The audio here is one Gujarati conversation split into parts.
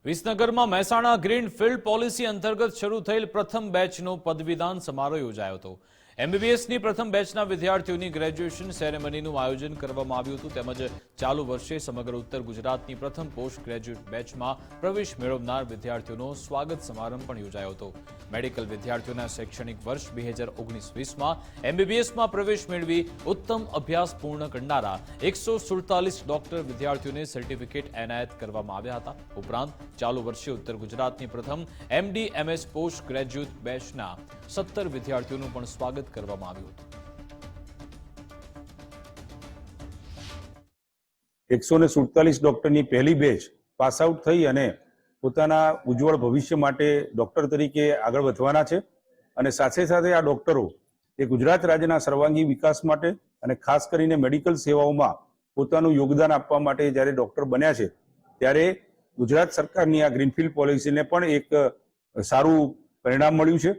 વિસનગરમાં મહેસાણા ગ્રીન ફિલ્ડ પોલિસી અંતર્ગત શરૂ થયેલ પ્રથમ બેચનો પદવીદાન સમારોહ યોજાયો હતો। એમબીબીએસની પ્રથમ બેચના વિદ્યાર્થીઓની ગ્રેજ્યુએશન સેરેમનીનું આયોજન કરવામાં આવ્યું હતું તેમજ ચાલુ વર્ષે સમગ્ર ઉત્તર ગુજરાતની પ્રથમ પોસ્ટ ગ્રેજ્યુએટ બેચમાં પ્રવેશ મેળવનાર વિદ્યાર્થીઓનો સ્વાગત સમારંભ પણ યોજાયો હતો। મેડિકલ વિદ્યાર્થીઓના શૈક્ષણિક વર્ષ 2019-20માં એમબીબીએસમાં પ્રવેશ મેળવી ઉત્તમ અભ્યાસ પૂર્ણ કરનારા 147 ડોક્ટર વિદ્યાર્થીઓને સર્ટિફિકેટ એનાયત કરવામાં આવ્યા હતા। ઉપરાંત ચાલુ વર્ષે ઉત્તર ગુજરાતની પ્રથમ એમડી/એમએસ પોસ્ટ ગ્રેજ્યુએટ બેચના 17 વિદ્યાર્થીઓનું પણ સ્વાગત કરવામાં આવ્યું હતું। 147 ડોક્ટરની પહેલી બેચ પાસ આઉટ થઈ અને પોતાના ઉજ્જવળ ભવિષ્ય માટે ડોક્ટર તરીકે આગળ વધવાના છે અને સાથે સાથે આ ડોક્ટરો એ ગુજરાત રાજ્યના સર્વાંગી વિકાસ માટે અને ખાસ કરીને મેડિકલ સેવાઓમાં પોતાનું યોગદાન આપવા માટે જ્યારે ડોક્ટર બન્યા છે ત્યારે ગુજરાત સરકારની આ ગ્રીનફિલ્ડ પોલિસીને પણ એક સારું પરિણામ મળ્યું છે।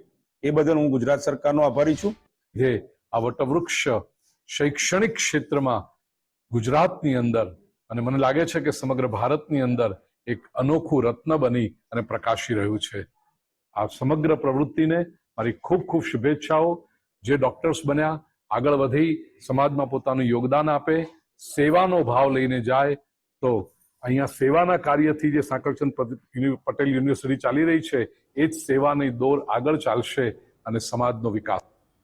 એ બદલ હું ગુજરાત સરકારનો આભારી છું। જે આ વટવૃક્ષ શૈક્ષણિક ક્ષેત્રમાં ગુજરાતની અંદર અને મને લાગે છે કે સમગ્ર ભારતની અંદર એક અનોખું રત્ન બની અને પ્રકાશી રહ્યું છે। આ સમગ્ર પ્રવૃત્તિને મારી ખૂબ ખૂબ શુભેચ્છાઓ। જે ડોક્ટર્સ બન્યા આગળ વધી સમાજમાં પોતાનું યોગદાન આપે, સેવાનો ભાવ લઈને જાય તો અહીંયા સેવાના કાર્યથી જે સાંકળચંદ પટેલ યુનિવર્સિટી ચાલી રહી છે એ જ સેવાની દોર આગળ ચાલશે અને સમાજનો વિકાસ